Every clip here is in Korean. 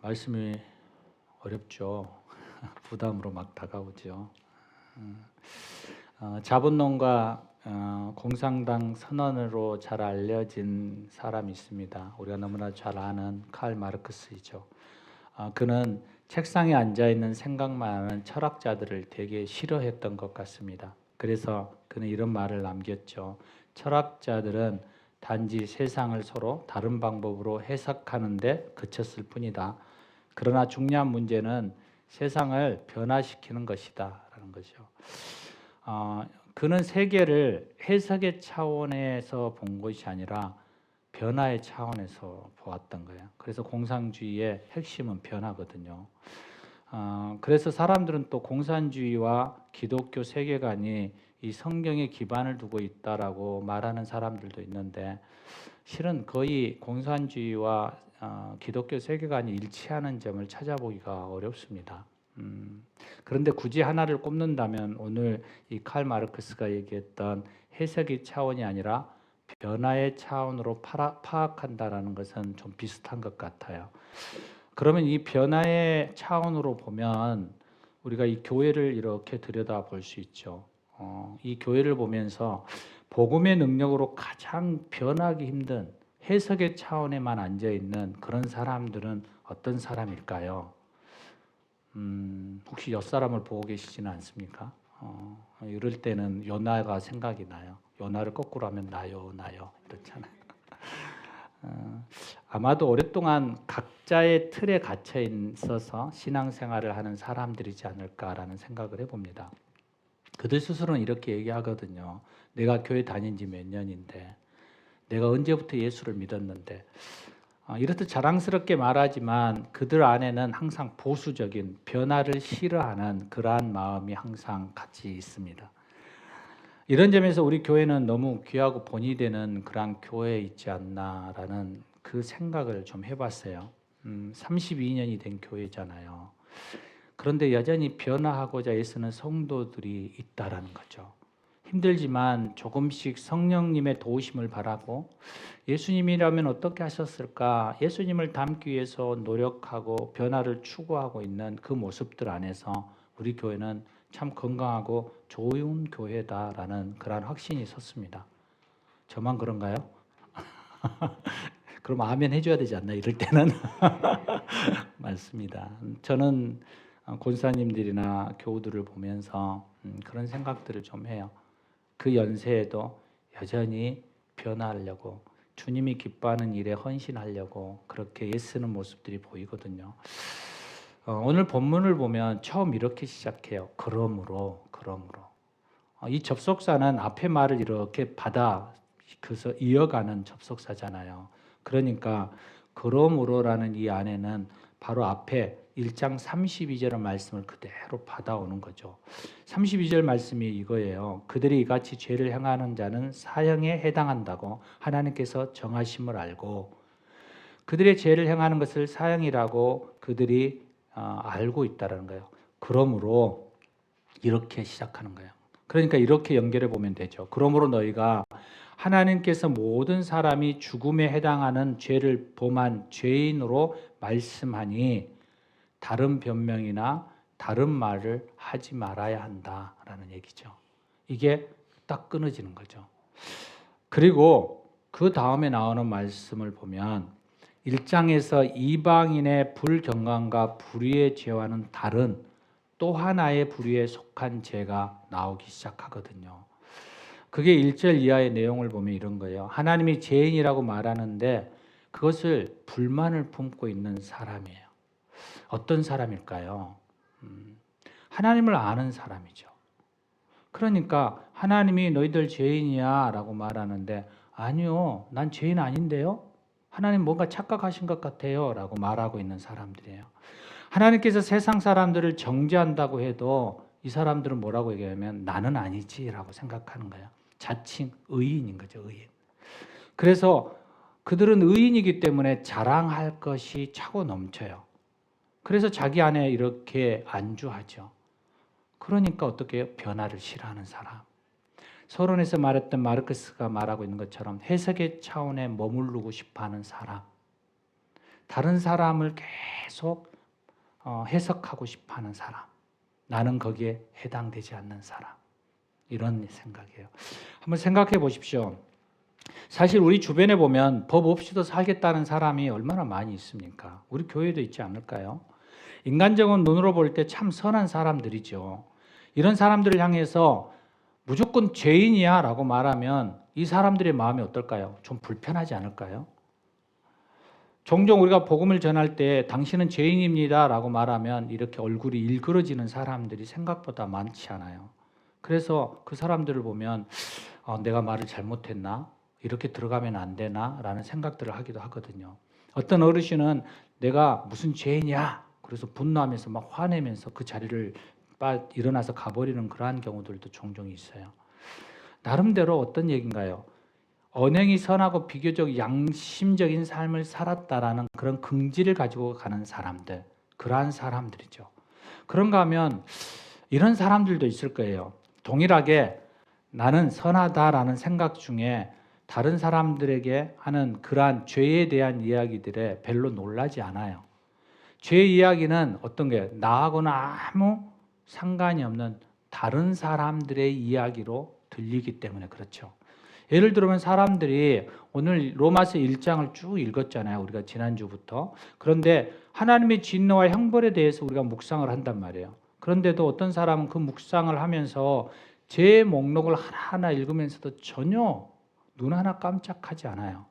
말씀이 어렵죠. 부담으로 막 다가오죠. 자본론과 공산당 선언으로 잘 알려진 사람이 있습니다. 우리가 너무나 잘 아는 칼 마르크스이죠. 그는 책상에 앉아 있는 생각만 하는 철학자들을 되게 싫어했던 것 같습니다. 그래서 그는 이런 말을 남겼죠. 철학자들은 단지 세상을 서로 다른 방법으로 해석하는 데 그쳤을 뿐이다. 그러나 중요한 문제는 세상을 변화시키는 것이다 라는 거죠. 그는 세계를 해석의 차원에서 본 것이 아니라 변화의 차원에서 보았던 거예요. 그래서 공산주의의 핵심은 변화거든요. 그래서 사람들은 또 공산주의와 기독교 세계관이 이 성경에 기반을 두고 있다라고 말하는 사람들도 있는데, 실은 거의 공산주의와 기독교 세계관이 일치하는 점을 찾아보기가 어렵습니다. 그런데 굳이 하나를 꼽는다면 오늘 이 칼 마르크스가 얘기했던 해석의 차원이 아니라 변화의 차원으로 파악한다라는 것은 좀 비슷한 것 같아요. 그러면 이 변화의 차원으로 보면 우리가 이 교회를 이렇게 들여다볼 수 있죠. 이 교회를 보면서 복음의 능력으로 가장 변하기 힘든 해석의 차원에만 앉아 있는 그런 사람들은 어떤 사람일까요? 혹시 옆 사람을 보고 계시지는 않습니까? 이럴 때는 요나가 생각이 나요. 요나를 거꾸로 하면 나요 이렇잖아요. 아마도 오랫동안 각자의 틀에 갇혀 있어서 신앙생활을 하는 사람들이지 않을까라는 생각을 해봅니다. 그들 스스로는 이렇게 얘기하거든요. 내가 교회 다닌 지 몇 년인데, 내가 언제부터 예수를 믿었는데, 이렇듯 자랑스럽게 말하지만 그들 안에는 항상 보수적인 변화를 싫어하는 그러한 마음이 항상 같이 있습니다. 이런 점에서 우리 교회는 너무 귀하고 본이 되는 그런 교회에 있지 않나라는 그 생각을 좀 해봤어요. 32년이 된 교회잖아요. 그런데 여전히 변화하고자 애쓰는 성도들이 있다라는 거죠. 힘들지만 조금씩 성령님의 도우심을 바라고, 예수님이라면 어떻게 하셨을까? 예수님을 닮기 위해서 노력하고 변화를 추구하고 있는 그 모습들 안에서 우리 교회는 참 건강하고 좋은 교회다라는 그런 확신이 섰습니다. 저만 그런가요? 그럼 아멘 해줘야 되지 않나 이럴 때는? 맞습니다. 저는 권사님들이나 교우들을 보면서 그런 생각들을 좀 해요. 그 연세에도 여전히 변화하려고, 주님이 기뻐하는 일에 헌신하려고 그렇게 애쓰는 모습들이 보이거든요. 오늘 본문을 보면 처음 이렇게 시작해요. 그러므로. 이 접속사는 앞에 말을 이렇게 그래서 이어가는 접속사잖아요. 그러니까 그러므로라는 이 안에는 바로 앞에 1장 32절 말씀을 그대로 받아오는 거죠. 32절 말씀이 이거예요. 그들이 이같이 죄를 행하는 자는 사형에 해당한다고 하나님께서 정하심을 알고, 그들의 죄를 행하는 것을 사형이라고 그들이 알고 있다는 거예요. 그러므로 이렇게 시작하는 거예요. 그러니까 이렇게 연결해 보면 되죠. 그러므로 너희가 하나님께서 모든 사람이 죽음에 해당하는 죄를 범한 죄인으로 말씀하니 다른 변명이나 다른 말을 하지 말아야 한다라는 얘기죠. 이게 딱 끊어지는 거죠. 그리고 그 다음에 나오는 말씀을 보면 1장에서 이방인의 불경건과 불의의 죄와는 다른 또 하나의 불의에 속한 죄가 나오기 시작하거든요. 그게 1절 이하의 내용을 보면 이런 거예요. 하나님이 죄인이라고 말하는데 그것을 불만을 품고 있는 사람이에요. 어떤 사람일까요? 하나님을 아는 사람이죠. 그러니까 하나님이 너희들 죄인이야 라고 말하는데, 아니요, 난 죄인 아닌데요? 하나님 뭔가 착각하신 것 같아요 라고 말하고 있는 사람들이에요. 하나님께서 세상 사람들을 정죄한다고 해도 이 사람들은 뭐라고 얘기하면 나는 아니지 라고 생각하는 거예요. 자칭 의인인 거죠, 의인. 그래서 그들은 의인이기 때문에 자랑할 것이 차고 넘쳐요. 그래서 자기 안에 이렇게 안주하죠. 그러니까 어떻게 해요? 변화를 싫어하는 사람. 서론에서 말했던 마르크스가 말하고 있는 것처럼 해석의 차원에 머무르고 싶어하는 사람. 다른 사람을 계속 해석하고 싶어하는 사람, 나는 거기에 해당되지 않는 사람, 이런 생각이에요. 한번 생각해 보십시오. 사실 우리 주변에 보면 법 없이도 살겠다는 사람이 얼마나 많이 있습니까? 우리 교회도 있지 않을까요? 인간적인 눈으로 볼 때 참 선한 사람들이죠. 이런 사람들을 향해서 무조건 죄인이야 라고 말하면 이 사람들의 마음이 어떨까요? 좀 불편하지 않을까요? 종종 우리가 복음을 전할 때 당신은 죄인입니다 라고 말하면 이렇게 얼굴이 일그러지는 사람들이 생각보다 많지 않아요. 그래서 그 사람들을 보면 내가 말을 잘못했나? 이렇게 들어가면 안 되나? 라는 생각들을 하기도 하거든요. 어떤 어르신은 내가 무슨 죄인이야? 그래서 분노하면서 막 화내면서 그 자리를 일어나서 가버리는 그러한 경우들도 종종 있어요. 나름대로 어떤 얘기인가요? 언행이 선하고 비교적 양심적인 삶을 살았다라는 그런 긍지를 가지고 가는 사람들, 그러한 사람들이죠. 그런가 하면 이런 사람들도 있을 거예요. 동일하게 나는 선하다라는 생각 중에 다른 사람들에게 하는 그러한 죄에 대한 이야기들에 별로 놀라지 않아요. 죄 이야기는 어떤 게 나하고는 아무 상관이 없는 다른 사람들의 이야기로 들리기 때문에 그렇죠. 예를 들면 사람들이 오늘 로마서 1장을 쭉 읽었잖아요. 우리가 지난주부터. 그런데 하나님의 진노와 형벌에 대해서 우리가 묵상을 한단 말이에요. 그런데도 어떤 사람은 그 묵상을 하면서 죄의 목록을 하나하나 읽으면서도 전혀 눈 하나 깜짝하지 않아요.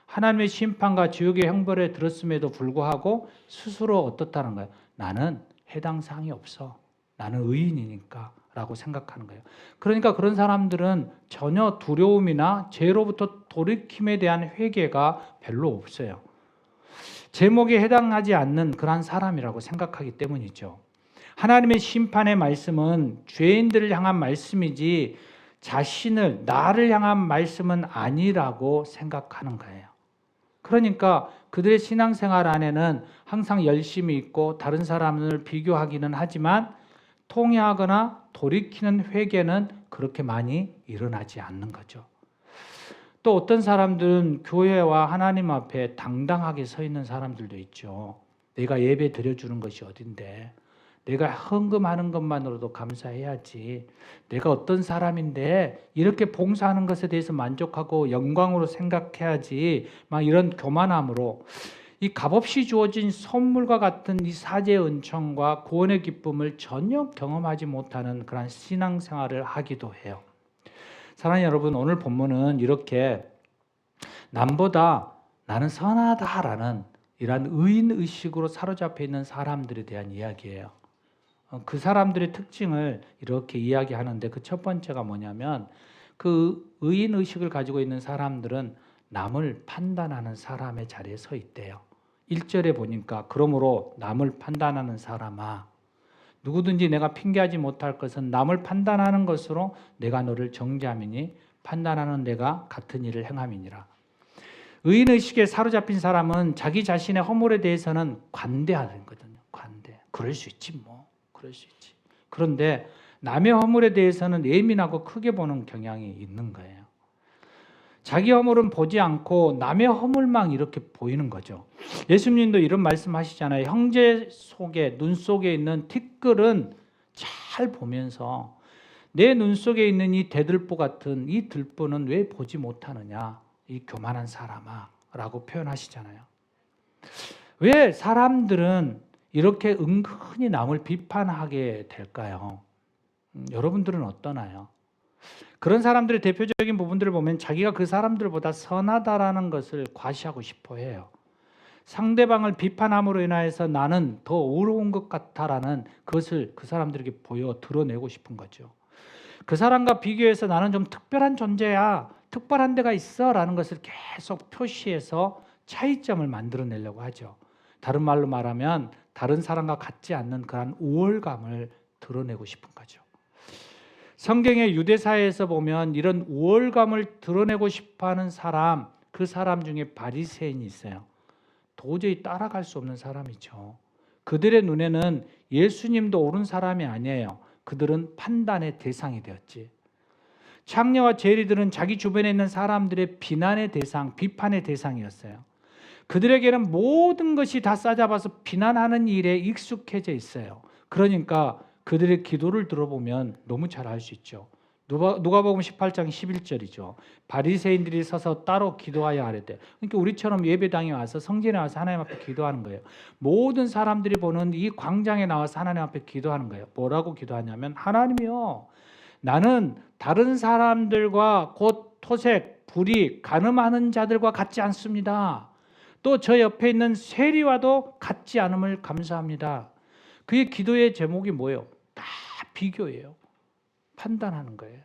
하나님의 심판과 지옥의 형벌에 들었음에도 불구하고 스스로 어떻다는 거예요? 나는 해당 사항이 없어. 나는 의인이니까 라고 생각하는 거예요. 그러니까 그런 사람들은 전혀 두려움이나 죄로부터 돌이킴에 대한 회개가 별로 없어요. 제목에 해당하지 않는 그런 사람이라고 생각하기 때문이죠. 하나님의 심판의 말씀은 죄인들을 향한 말씀이지 나를 향한 말씀은 아니라고 생각하는 거예요. 그러니까 그들의 신앙생활 안에는 항상 열심히 있고 다른 사람을 비교하기는 하지만 통회하거나 돌이키는 회개는 그렇게 많이 일어나지 않는 거죠. 또 어떤 사람들은 교회와 하나님 앞에 당당하게 서 있는 사람들도 있죠. 내가 예배 드려주는 것이 어딘데, 내가 헌금하는 것만으로도 감사해야지, 내가 어떤 사람인데 이렇게 봉사하는 것에 대해서 만족하고 영광으로 생각해야지, 막 이런 교만함으로 이 값없이 주어진 선물과 같은 이 사제의 은총과 구원의 기쁨을 전혀 경험하지 못하는 그런 신앙생활을 하기도 해요. 사랑하는 여러분, 오늘 본문은 이렇게 남보다 나는 선하다라는 이러한 의인의식으로 사로잡혀 있는 사람들에 대한 이야기예요. 그 사람들의 특징을 이렇게 이야기하는데 그 첫 번째가 뭐냐면 그 의인의식을 가지고 있는 사람들은 남을 판단하는 사람의 자리에 서 있대요. 1절에 보니까 그러므로 남을 판단하는 사람아, 누구든지 내가 핑계하지 못할 것은 남을 판단하는 것으로 내가 너를 정죄함이니 판단하는 내가 같은 일을 행함이니라. 의인의식에 사로잡힌 사람은 자기 자신의 허물에 대해서는 관대하는 거거든요. 관대. 그럴 수 있지 뭐. 그럴 수 있지. 그런데 남의 허물에 대해서는 예민하고 크게 보는 경향이 있는 거예요. 자기 허물은 보지 않고 남의 허물만 이렇게 보이는 거죠. 예수님도 이런 말씀하시잖아요. 형제 속에, 눈 속에 있는 티끌은 잘 보면서 내 눈 속에 있는 이 대들보 같은 이 들보는 왜 보지 못하느냐, 이 교만한 사람아 라고 표현하시잖아요. 왜 사람들은 이렇게 은근히 남을 비판하게 될까요? 여러분들은 어떠나요? 그런 사람들의 대표적인 부분들을 보면 자기가 그 사람들보다 선하다라는 것을 과시하고 싶어 해요. 상대방을 비판함으로 인하여서 나는 더 어려운 것 같다라는 것을 그 사람들에게 보여 드러내고 싶은 거죠. 그 사람과 비교해서 나는 좀 특별한 존재야, 특별한 데가 있어 라는 것을 계속 표시해서 차이점을 만들어내려고 하죠. 다른 말로 말하면 다른 사람과 같지 않는 그런 우월감을 드러내고 싶은 거죠. 성경의 유대사회에서 보면 이런 우월감을 드러내고 싶어하는 사람, 그 사람 중에 바리새인이 있어요. 도저히 따라갈 수 없는 사람이죠. 그들의 눈에는 예수님도 옳은 사람이 아니에요. 그들은 판단의 대상이 되었지. 창녀와 제리들은 자기 주변에 있는 사람들의 비난의 대상, 비판의 대상이었어요. 그들에게는 모든 것이 다 싸잡아서 비난하는 일에 익숙해져 있어요. 그러니까 그들의 기도를 들어보면 너무 잘 알 수 있죠. 누가복음 18장 11절이죠. 바리새인들이 서서 따로 기도하여 하려되. 그러니까 우리처럼 예배당에 와서 성전에 와서 하나님 앞에 기도하는 거예요. 모든 사람들이 보는 이 광장에 나와서 하나님 앞에 기도하는 거예요. 뭐라고 기도하냐면 하나님이요, 나는 다른 사람들과 곧 토색, 불의, 간음하는 자들과 같지 않습니다. 또 저 옆에 있는 세리와도 같지 않음을 감사합니다. 그의 기도의 제목이 뭐예요? 다 비교예요. 판단하는 거예요.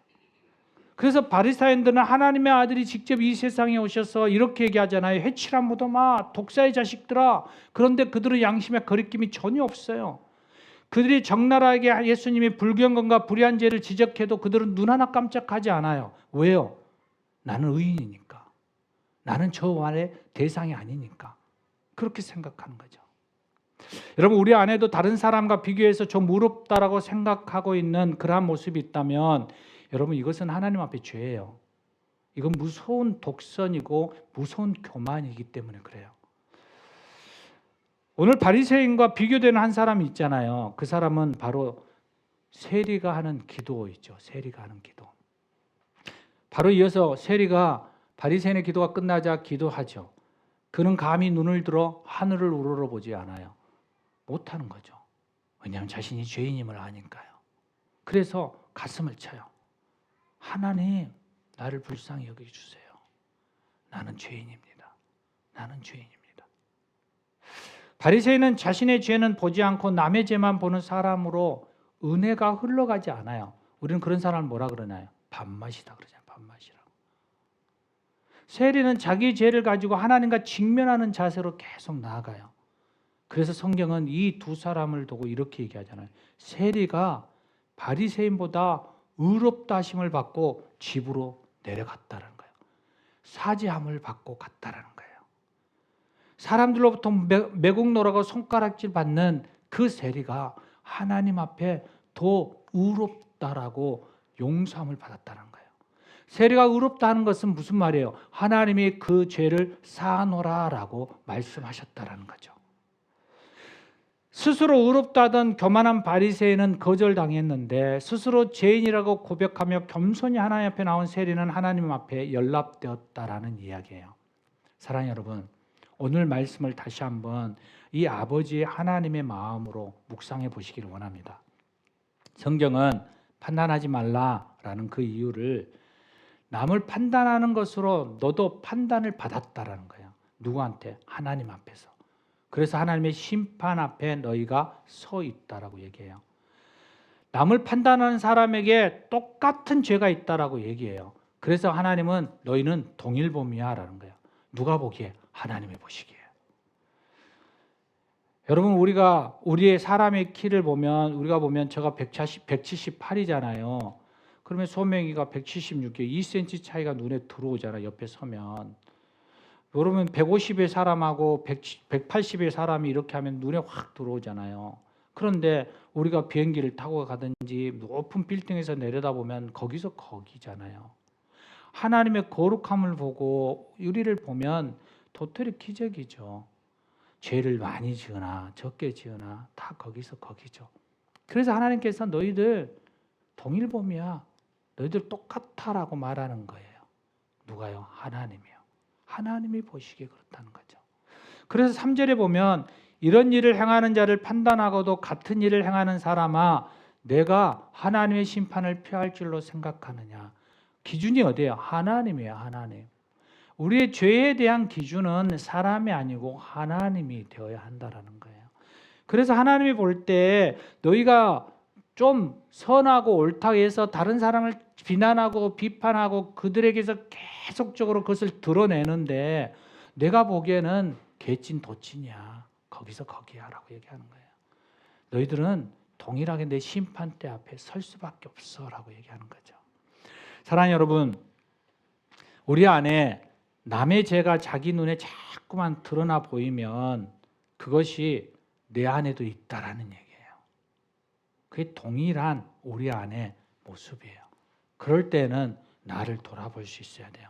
그래서 바리새인들은 하나님의 아들이 직접 이 세상에 오셔서 이렇게 얘기하잖아요. 해치라 무덤아, 독사의 자식들아. 그런데 그들은 양심의 거리낌이 전혀 없어요. 그들이 적나라하게 예수님이 불경건과 불의한 죄를 지적해도 그들은 눈 하나 깜짝하지 않아요. 왜요? 나는 의인이니까. 나는 저 말의 대상이 아니니까. 그렇게 생각하는 거죠. 여러분, 우리 안에도 다른 사람과 비교해서 좀 의롭다라고 생각하고 있는 그러한 모습이 있다면 여러분, 이것은 하나님 앞에 죄예요. 이건 무서운 독선이고 무서운 교만이기 때문에 그래요. 오늘 바리새인과 비교되는 한 사람이 있잖아요. 그 사람은 바로 세리가 하는 기도이죠. 세리가 하는 기도. 바로 이어서 세리가 바리새인의 기도가 끝나자 기도하죠. 그는 감히 눈을 들어 하늘을 우러러보지 않아요. 못하는 거죠. 왜냐하면 자신이 죄인임을 아니까요. 그래서 가슴을 쳐요. 하나님, 나를 불쌍히 여겨주세요. 나는 죄인입니다. 나는 죄인입니다. 바리새인은 자신의 죄는 보지 않고 남의 죄만 보는 사람으로 은혜가 흘러가지 않아요. 우리는 그런 사람을 뭐라 그러나요? 밥맛이다 그러잖아요. 밥맛이라고. 세리는 자기 죄를 가지고 하나님과 직면하는 자세로 계속 나아가요. 그래서 성경은 이 두 사람을 두고 이렇게 얘기하잖아요. 세리가 바리새인보다 의롭다 하심을 받고 집으로 내려갔다는 거예요. 사지함을 받고 갔다는 거예요. 사람들로부터 매국노라고 손가락질 받는 그 세리가 하나님 앞에 더 의롭다라고 용서함을 받았다는 거예요. 세리가 의롭다 하는 것은 무슨 말이에요? 하나님이 그 죄를 사하노라라고 말씀하셨다는 거죠. 스스로 의롭다던 교만한 바리새인은 거절당했는데 스스로 죄인이라고 고백하며 겸손히 하나님 앞에 나온 세리는 하나님 앞에 연락되었다라는 이야기예요. 사랑하는 여러분, 오늘 말씀을 다시 한번 이 아버지의 하나님의 마음으로 묵상해 보시기를 원합니다. 성경은 판단하지 말라라는 그 이유를 남을 판단하는 것으로 너도 판단을 받았다라는 거예요. 누구한테? 하나님 앞에서. 그래서 하나님의 심판 앞에 너희가 서 있다라고 얘기해요. 남을 판단하는 사람에게 똑같은 죄가 있다라고 얘기해요. 그래서 하나님은 너희는 동일범위야라는 거예요. 누가 보기에? 하나님이 보시기에. 여러분, 우리의 사람의 키를 보면 우리가 보면 제가 178이잖아요. 그러면 소명이가 176개, 2cm 차이가 눈에 들어오잖아요. 옆에 서면. 여러분 150의 사람하고 180의 사람이 이렇게 하면 눈에 확 들어오잖아요. 그런데 우리가 비행기를 타고 가든지 높은 빌딩에서 내려다보면 거기서 거기잖아요. 하나님의 거룩함을 보고 우리를 보면 도토리 기적이죠. 죄를 많이 지으나 적게 지으나 다 거기서 거기죠. 그래서 하나님께서 너희들 동일범위야. 너희들 똑같아라고 말하는 거예요. 누가요? 하나님이요. 하나님이 보시기에 그렇다는 거죠. 그래서 3절에 보면 이런 일을 행하는 자를 판단하고도 같은 일을 행하는 사람아 내가 하나님의 심판을 피할 줄로 생각하느냐. 기준이 어디예요? 하나님이에요. 하나님. 우리의 죄에 대한 기준은 사람이 아니고 하나님이 되어야 한다라는 거예요. 그래서 하나님이 볼 때 너희가 좀 선하고 옳다고 해서 다른 사람을 비난하고 비판하고 그들에게서 계속적으로 그것을 드러내는데 내가 보기에는 개찐 도찐이야. 거기서 거기야 라고 얘기하는 거예요. 너희들은 동일하게 내 심판대 앞에 설 수밖에 없어 라고 얘기하는 거죠. 사랑하는 여러분, 우리 안에 남의 죄가 자기 눈에 자꾸만 드러나 보이면 그것이 내 안에도 있다라는 얘기예요. 그게 동일한 우리 안의 모습이에요. 그럴 때는 나를 돌아볼 수 있어야 돼요.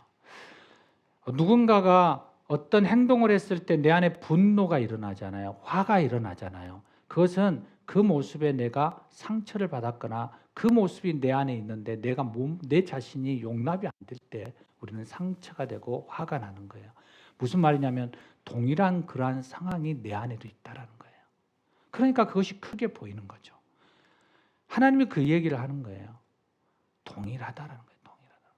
누군가가 어떤 행동을 했을 때 내 안에 분노가 일어나잖아요. 화가 일어나잖아요. 그것은 그 모습에 내가 상처를 받았거나 그 모습이 내 안에 있는데 내 자신이 용납이 안 될 때 우리는 상처가 되고 화가 나는 거예요. 무슨 말이냐면 동일한 그러한 상황이 내 안에도 있다라는 거예요. 그러니까 그것이 크게 보이는 거죠. 하나님이 그 얘기를 하는 거예요. 동일하다라는 거예요. 동일하다.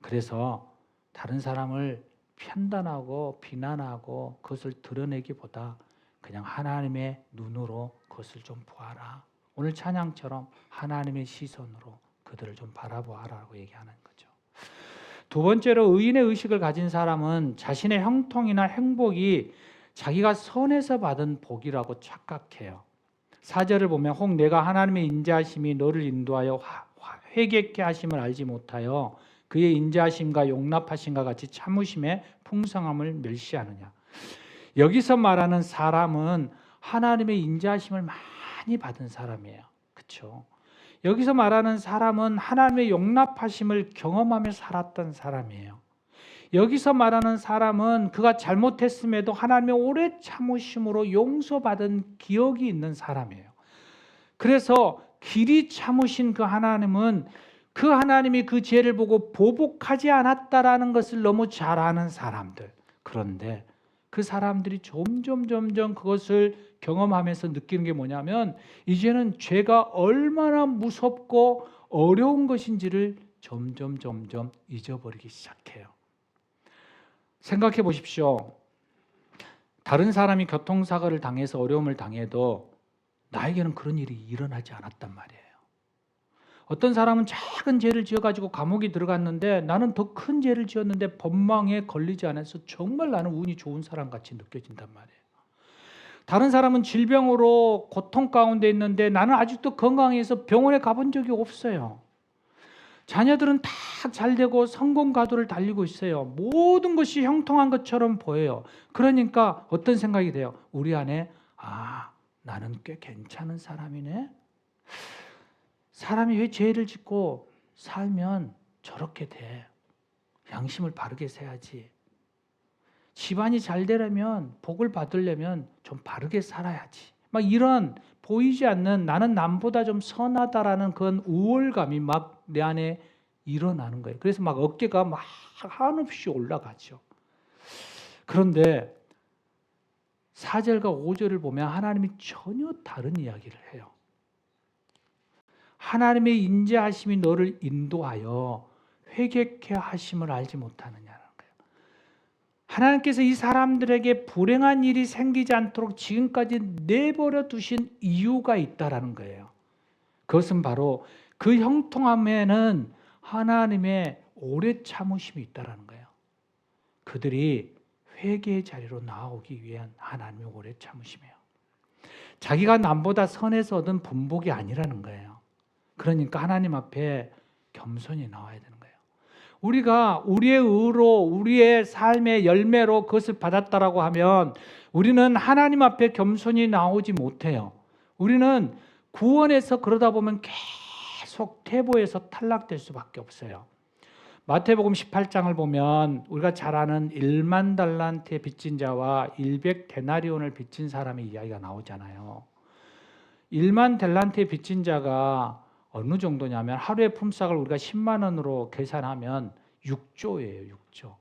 그래서 다른 사람을 편단하고 비난하고 그것을 드러내기보다 그냥 하나님의 눈으로 그것을 좀 보아라. 오늘 찬양처럼 하나님의 시선으로 그들을 좀 바라보아라고 얘기하는 거죠. 두 번째로 의인의 의식을 가진 사람은 자신의 형통이나 행복이 자기가 선에서 받은 복이라고 착각해요. 4절을 보면 혹 내가 하나님의 인자하심이 너를 인도하여 회개케 하심을 알지 못하여 그의 인자하심과 용납하심과 같이 참으심의 풍성함을 멸시하느냐. 여기서 말하는 사람은 하나님의 인자하심을 많이 받은 사람이에요. 그렇죠? 여기서 말하는 사람은 하나님의 용납하심을 경험하며 살았던 사람이에요. 여기서 말하는 사람은 그가 잘못했음에도 하나님의 오래 참으심으로 용서받은 기억이 있는 사람이에요. 그래서 길이 참으신 그 하나님은 그 하나님이 그 죄를 보고 보복하지 않았다라는 것을 너무 잘 아는 사람들. 그런데 그 사람들이 점점 그것을 경험하면서 느끼는 게 뭐냐면 이제는 죄가 얼마나 무섭고 어려운 것인지를 점점 잊어버리기 시작해요. 생각해 보십시오. 다른 사람이 교통사고를 당해서 어려움을 당해도 나에게는 그런 일이 일어나지 않았단 말이에요. 어떤 사람은 작은 죄를 지어가지고 감옥에 들어갔는데 나는 더 큰 죄를 지었는데 법망에 걸리지 않아서 정말 나는 운이 좋은 사람 같이 느껴진단 말이에요. 다른 사람은 질병으로 고통 가운데 있는데 나는 아직도 건강해서 병원에 가본 적이 없어요. 자녀들은 다 잘되고 성공 가도를 달리고 있어요. 모든 것이 형통한 것처럼 보여요. 그러니까 어떤 생각이 돼요? 우리 안에 나는 꽤 괜찮은 사람이네. 사람이 왜 죄를 짓고 살면 저렇게 돼? 양심을 바르게 세야지. 집안이 잘 되려면 복을 받으려면 좀 바르게 살아야지. 막 이런 보이지 않는 나는 남보다 좀 선하다라는 그런 우월감이 막 내 안에 일어나는 거예요. 그래서 막 어깨가 막 한없이 올라가죠. 그런데 4절과 5절을 보면 하나님이 전혀 다른 이야기를 해요. 하나님의 인자하심이 너를 인도하여 회개케 하심을 알지 못하느냐는 거예요. 하나님께서 이 사람들에게 불행한 일이 생기지 않도록 지금까지 내버려 두신 이유가 있다라는 거예요. 그것은 바로 그 형통함에는 하나님의 오래 참으심이 있다라는 거예요. 그들이 회개의 자리로 나오기 위한 하나님의 오래 참으심이에요. 자기가 남보다 선해서 얻은 분복이 아니라는 거예요. 그러니까 하나님 앞에 겸손히 나와야 되는 거예요. 우리가 우리의 의로 우리의 삶의 열매로 그것을 받았다라고 하면 우리는 하나님 앞에 겸손히 나오지 못해요. 우리는 구원에서 그러다 보면 계속 퇴보해서 탈락될 수밖에 없어요. 마태복음 18장을 보면 우리가 잘 아는 1만 달란트의 빚진 자와 100데나리온을 빚진 사람의 이야기가 나오잖아요. 1만 달란트의 빚진 자가 어느 정도냐면 하루의 품삯을 우리가 10만 원으로 계산하면 6조예요. 6조.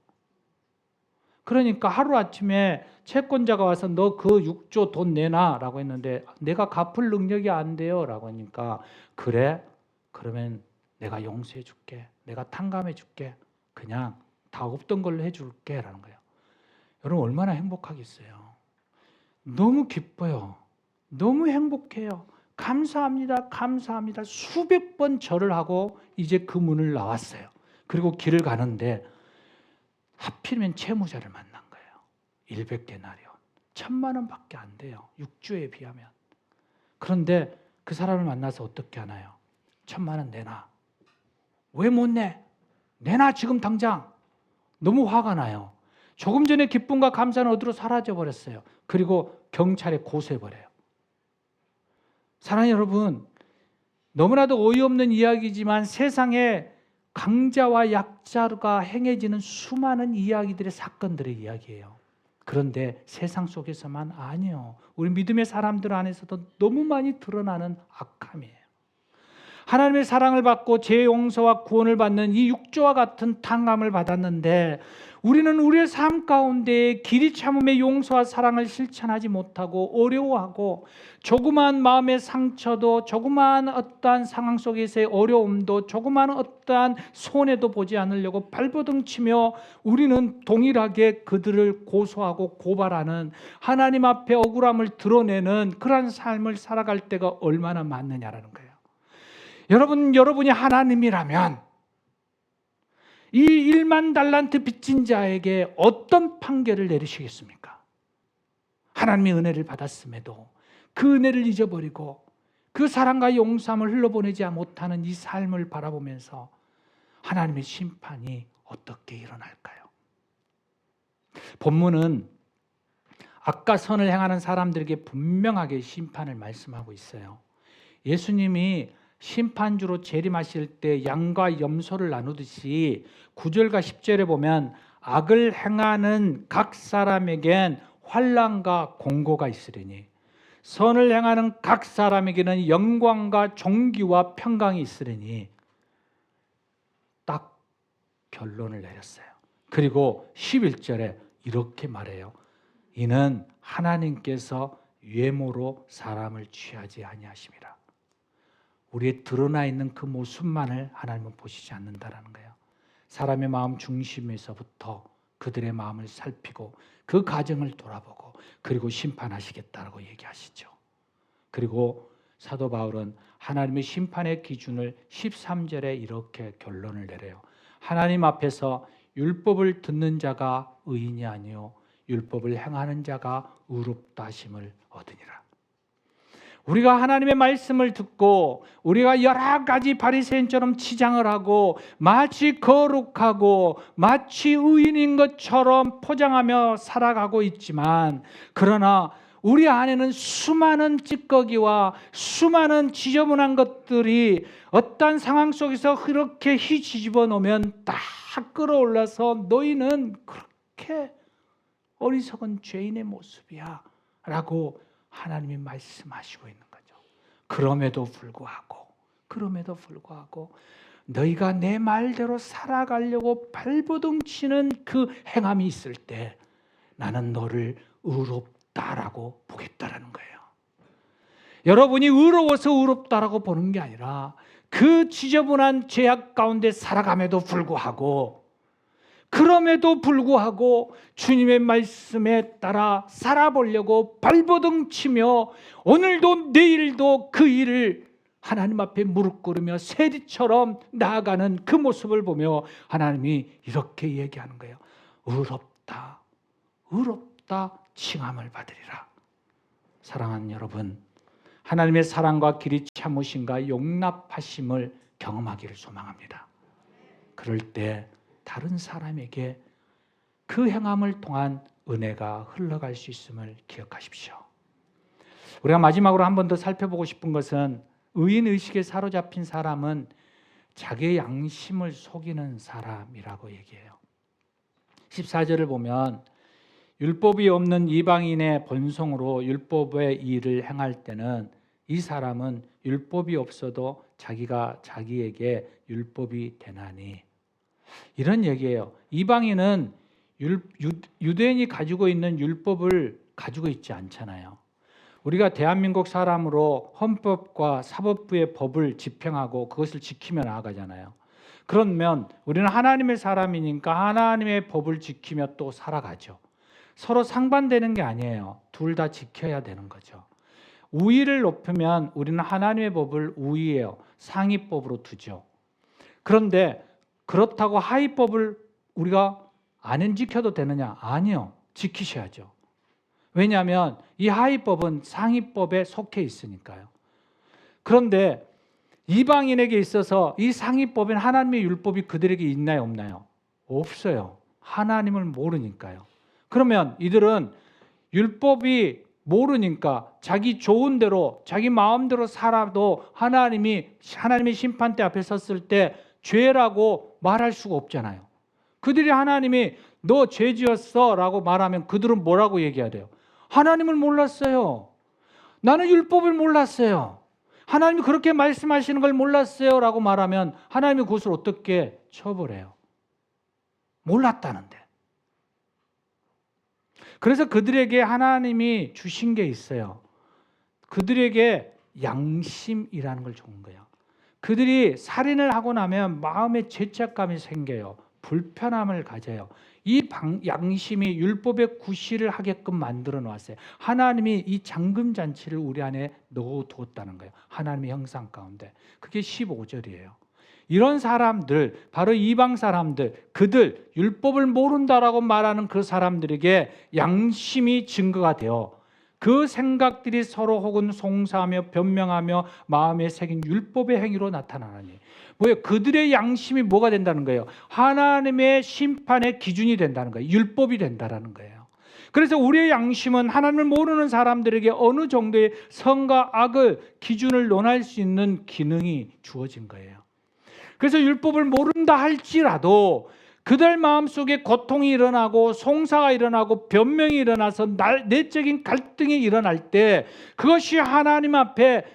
그러니까 하루아침에 채권자가 와서 너 그 6조 돈 내놔 라고 했는데 내가 갚을 능력이 안 돼요 라고 하니까 그래? 그러면 내가 용서해 줄게. 내가 탕감해 줄게. 그냥 다 없던 걸로 해 줄게 라는 거예요. 여러분 얼마나 행복하겠어요. 너무 기뻐요. 너무 행복해요. 감사합니다. 감사합니다. 수백 번 절을 하고 이제 그 문을 나왔어요. 그리고 길을 가는데 하필이면 채무자를 만난 거예요. 100데나리온. 1000만 원밖에 안 돼요. 6주에 비하면. 그런데 그 사람을 만나서 어떻게 하나요? 1000만 원 내놔. 왜 못 내? 내놔 지금 당장. 너무 화가 나요. 조금 전에 기쁨과 감사는 어디로 사라져 버렸어요. 그리고 경찰에 고소해 버려요. 사랑하는 여러분, 너무나도 어이없는 이야기지만 세상에 강자와 약자가 행해지는 수많은 이야기들의 사건들의 이야기예요. 그런데 세상 속에서만 아니요. 우리 믿음의 사람들 안에서도 너무 많이 드러나는 악함이에요. 하나님의 사랑을 받고 죄 용서와 구원을 받는 이 육조와 같은 탕감을 받았는데 우리는 우리의 삶 가운데 길이 참음의 용서와 사랑을 실천하지 못하고 어려워하고 조그마한 마음의 상처도 조그마한 어떠한 상황 속에서의 어려움도 조그마한 어떠한 손해도 보지 않으려고 발버둥치며 우리는 동일하게 그들을 고소하고 고발하는 하나님 앞에 억울함을 드러내는 그러한 삶을 살아갈 때가 얼마나 많느냐라는 거예요. 여러분이 하나님이라면 이 1만 달란트 빚진 자에게 어떤 판결을 내리시겠습니까? 하나님의 은혜를 받았음에도 그 은혜를 잊어버리고 그 사랑과 용서함을 흘러보내지 못하는 이 삶을 바라보면서 하나님의 심판이 어떻게 일어날까요? 본문은 악과 선을 행하는 사람들에게 분명하게 심판을 말씀하고 있어요. 예수님이 심판주로 재림하실 때 양과 염소를 나누듯이 9절과 10절에 보면 악을 행하는 각 사람에겐 환난과 공고가 있으리니 선을 행하는 각 사람에게는 영광과 존귀와 평강이 있으리니 딱 결론을 내렸어요. 그리고 11절에 이렇게 말해요. 이는 하나님께서 외모로 사람을 취하지 아니하심이라. 우리의 드러나 있는 그 모습만을 하나님은 보시지 않는다라는 거예요. 사람의 마음 중심에서부터 그들의 마음을 살피고 그 가정을 돌아보고 그리고 심판하시겠다라고 얘기하시죠. 그리고 사도 바울은 하나님의 심판의 기준을 13절에 이렇게 결론을 내려요. 하나님 앞에서 율법을 듣는 자가 의인이 아니요 율법을 행하는 자가 의롭다 하심을 얻으니라. 우리가 하나님의 말씀을 듣고 우리가 여러 가지 바리새인처럼 치장을 하고 마치 거룩하고 마치 의인인 것처럼 포장하며 살아가고 있지만 그러나 우리 안에는 수많은 찌꺼기와 수많은 지저분한 것들이 어떤 상황 속에서 그렇게 뒤집어 놓으면 다 끌어올라서 너희는 그렇게 어리석은 죄인의 모습이야 라고 하나님이 말씀하시고 있는 거죠. 그럼에도 불구하고 너희가 내 말대로 살아가려고 발버둥치는 그 행함이 있을 때 나는 너를 의롭다라고 보겠다라는 거예요. 여러분이 의로워서 의롭다라고 보는 게 아니라 그 지저분한 죄악 가운데 살아감에도 불구하고 그럼에도 불구하고 주님의 말씀에 따라 살아보려고 발버둥치며 오늘도 내일도 그 일을 하나님 앞에 무릎 꿇으며 세리처럼 나아가는 그 모습을 보며 하나님이 이렇게 얘기하는 거예요. 의롭다 칭함을 받으리라. 사랑하는 여러분, 하나님의 사랑과 길이 참으심과 용납하심을 경험하기를 소망합니다. 그럴 때 다른 사람에게 그 행함을 통한 은혜가 흘러갈 수 있음을 기억하십시오. 우리가 마지막으로 한 번 더 살펴보고 싶은 것은 의인의식에 사로잡힌 사람은 자기의 양심을 속이는 사람이라고 얘기해요. 14절을 보면 율법이 없는 이방인의 본성으로 율법의 일을 행할 때는 이 사람은 율법이 없어도 자기가 자기에게 율법이 되나니 이런 얘기예요. 이방인은 유대인이 가지고 있는 율법을 가지고 있지 않잖아요. 우리가 대한민국 사람으로 헌법과 사법부의 법을 집행하고 그것을 지키며 나아가잖아요. 그러면 우리는 하나님의 사람이니까 하나님의 법을 지키며 또 살아가죠. 서로 상반되는 게 아니에요. 둘 다 지켜야 되는 거죠. 우위를 높이면 우리는 하나님의 법을 우위예요. 상위법으로 두죠. 그런데 그렇다고 하위법을 우리가 안 지켜도 되느냐? 아니요. 지키셔야죠. 왜냐하면 이 하위법은 상위법에 속해 있으니까요. 그런데 이방인에게 있어서 이 상위법인 하나님의 율법이 그들에게 있나요? 없나요? 없어요. 하나님을 모르니까요. 그러면 이들은 율법이 모르니까 자기 좋은 대로 자기 마음대로 살아도 하나님의 심판대 앞에 섰을 때 죄라고 말할 수가 없잖아요. 그들이 하나님이 너 죄 지었어 라고 말하면 그들은 뭐라고 얘기해야 돼요? 하나님을 몰랐어요. 나는 율법을 몰랐어요. 하나님이 그렇게 말씀하시는 걸 몰랐어요 라고 말하면 하나님이 그것을 어떻게 처벌해요? 몰랐다는데. 그래서 그들에게 하나님이 주신 게 있어요. 그들에게 양심이라는 걸 준 거예요. 그들이 살인을 하고 나면 마음에 죄책감이 생겨요. 불편함을 가져요. 이 양심이 율법의 구실을 하게끔 만들어 놓았어요. 하나님이 이 잠금잔치를 우리 안에 넣어두었다는 거예요. 하나님의 형상 가운데. 그게 15절이에요. 이런 사람들, 바로 이방 사람들, 그들 율법을 모른다라고 말하는 그 사람들에게 양심이 증거가 되어 그 생각들이 서로 혹은 송사하며 변명하며 마음에 새긴 율법의 행위로 나타나니 뭐예요? 그들의 양심이 뭐가 된다는 거예요? 하나님의 심판의 기준이 된다는 거예요. 율법이 된다는 거예요. 그래서 우리의 양심은 하나님을 모르는 사람들에게 어느 정도의 선과 악을 기준을 논할 수 있는 기능이 주어진 거예요. 그래서 율법을 모른다 할지라도 그들 마음속에 고통이 일어나고 송사가 일어나고 변명이 일어나서 내적인 갈등이 일어날 때 그것이 하나님 앞에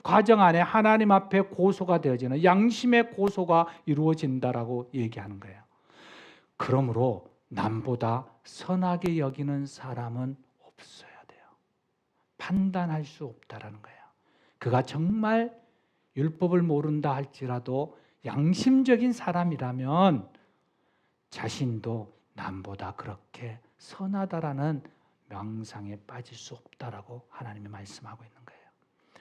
과정 안에 하나님 앞에 고소가 되어지는 양심의 고소가 이루어진다라고 얘기하는 거예요. 그러므로 남보다 선하게 여기는 사람은 없어야 돼요. 판단할 수 없다라는 거예요. 그가 정말 율법을 모른다 할지라도 양심적인 사람이라면 자신도 남보다 그렇게 선하다라는 명상에 빠질 수 없다라고 하나님이 말씀하고 있는 거예요.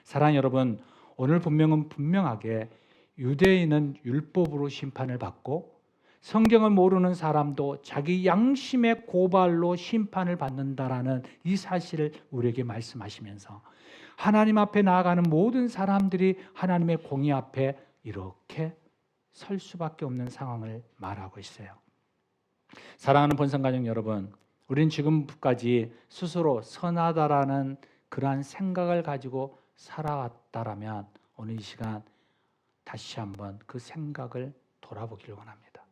사랑하는 여러분, 오늘 분명하게 유대인은 율법으로 심판을 받고 성경을 모르는 사람도 자기 양심의 고발로 심판을 받는다라는 이 사실을 우리에게 말씀하시면서 하나님 앞에 나아가는 모든 사람들이 하나님의 공의 앞에 이렇게 설 수밖에 없는 상황을 말하고 있어요. 사랑하는 본성가족 여러분, 우리는 지금까지 스스로 선하다라는 그러한 생각을 가지고 살아왔다라면 오늘 이 시간 다시 한번 그 생각을 돌아보기를 원합니다.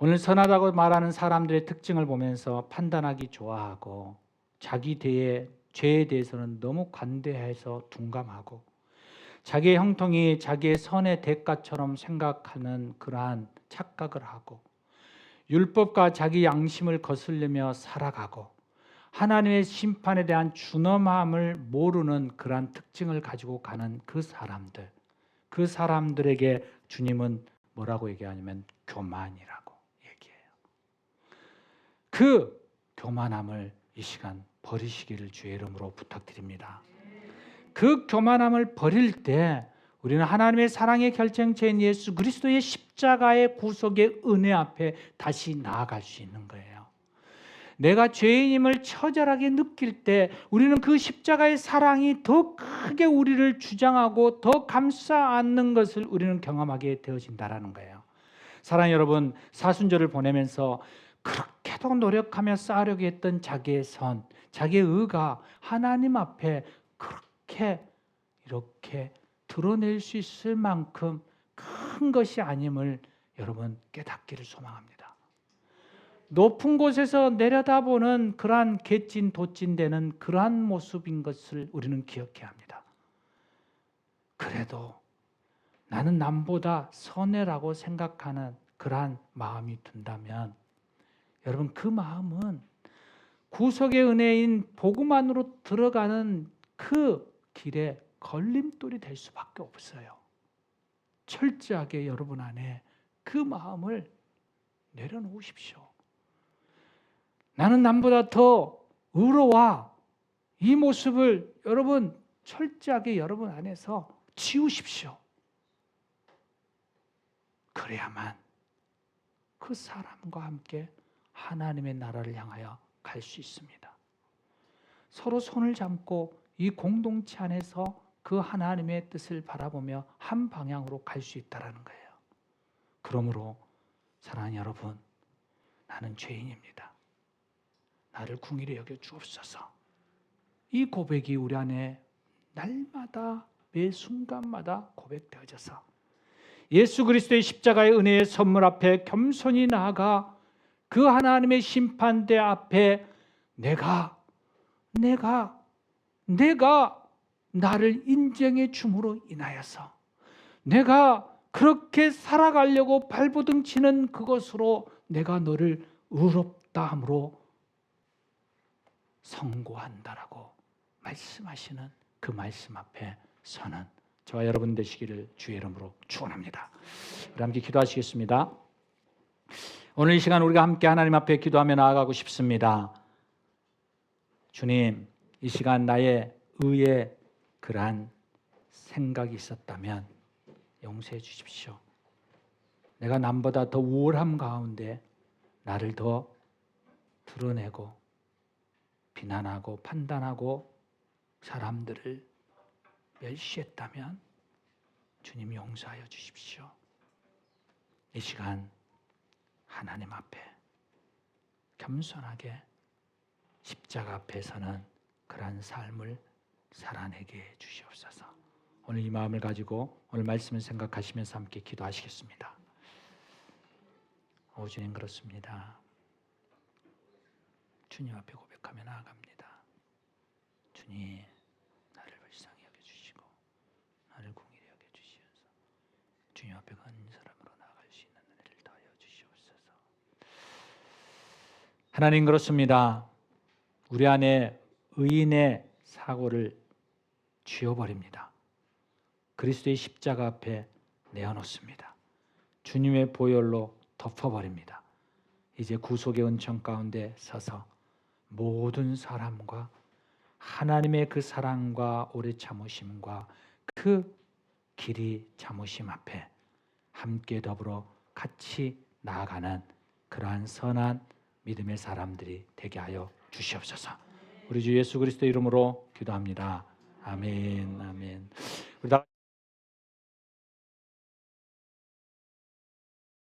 오늘 선하다고 말하는 사람들의 특징을 보면서 판단하기 좋아하고 자기 죄에 대해서는 너무 관대해서 둔감하고 자기의 형통이 자기의 선의 대가처럼 생각하는 그러한 착각을 하고 율법과 자기 양심을 거스르며 살아가고 하나님의 심판에 대한 준엄함을 모르는 그러한 특징을 가지고 가는 그 사람들에게 주님은 뭐라고 얘기하냐면 교만이라고 얘기해요. 그 교만함을 이 시간 버리시기를 주의 이름으로 부탁드립니다. 그 교만함을 버릴 때 우리는 하나님의 사랑의 결정체인 예수 그리스도의 십자가의 구속의 은혜 앞에 다시 나아갈 수 있는 거예요. 내가 죄인임을 처절하게 느낄 때 우리는 그 십자가의 사랑이 더 크게 우리를 주장하고 더 감싸 안는 것을 우리는 경험하게 되어진다는 거예요. 사랑하는 여러분, 사순절을 보내면서 그렇게도 노력하며 쌓으려고 했던 자기의 선, 자기의 의가 하나님 앞에 이렇게 드러낼 수 있을 만큼 큰 것이 아님을 여러분 깨닫기를 소망합니다. 높은 곳에서 내려다보는 그러한 개찐 도찐되는 그러한 모습인 것을 우리는 기억해야 합니다. 그래도 나는 남보다 선해라고 생각하는 그러한 마음이 든다면 여러분 그 마음은 구속의 은혜인 복음 안으로 들어가는 그 길에 걸림돌이 될 수밖에 없어요. 철저하게 여러분 안에 그 마음을 내려놓으십시오. 나는 남보다 더 의로워. 이 모습을 여러분 철저하게 여러분 안에서 지우십시오. 그래야만 그 사람과 함께 하나님의 나라를 향하여 갈 수 있습니다. 서로 손을 잡고 이 공동체 안에서 그 하나님의 뜻을 바라보며 한 방향으로 갈 수 있다는 거예요. 그러므로 사랑하는 여러분, 나는 죄인입니다. 나를 긍휼히 여겨 주옵소서. 이 고백이 우리 안에 날마다 매 순간마다 고백되어져서 예수 그리스도의 십자가의 은혜의 선물 앞에 겸손히 나아가 그 하나님의 심판대 앞에 내가 나를 인정해 줌으로 인하여서 내가 그렇게 살아가려고 발버둥 치는 그것으로 내가 너를 의롭다 함으로 선고한다라고 말씀하시는 그 말씀 앞에 서는 저와 여러분 되시기를 주의 이름으로 축원합니다. 우리 함께 기도하시겠습니다. 오늘 이 시간 우리가 함께 하나님 앞에 기도하며 나아가고 싶습니다. 주님, 이 시간 나의 의에 그러한 생각이 있었다면 용서해 주십시오. 내가 남보다 더 우월함 가운데 나를 더 드러내고 비난하고 판단하고 사람들을 멸시했다면 주님 용서하여 주십시오. 이 시간 하나님 앞에 겸손하게 십자가 앞에 서는 그러한 삶을 살아내게 해 주시옵소서. 오늘 이 마음을 가지고 오늘 말씀을 생각하시면서 함께 기도하시겠습니다. 오 주님, 그렇습니다. 주님 앞에 고백하며 나아갑니다. 주님, 나를 불쌍히 여겨주시고 나를 긍휼히 여겨주시옵소서. 주님 앞에 간 사람으로 나아갈 수 있는 은혜를 더하여 주시옵소서. 하나님, 그렇습니다. 우리 안에 의인의 사고를 쥐어버립니다. 그리스도의 십자가 앞에 내어놓습니다. 주님의 보혈로 덮어버립니다. 이제 구속의 은총 가운데 서서 모든 사람과 하나님의 그 사랑과 오래 참으심과 그 길이 참으심 앞에 함께 더불어 같이 나아가는 그러한 선한 믿음의 사람들이 되게 하여 주시옵소서. 우리 주 예수 그리스도 이름으로 기도합니다. 아멘, 아멘. 우리 다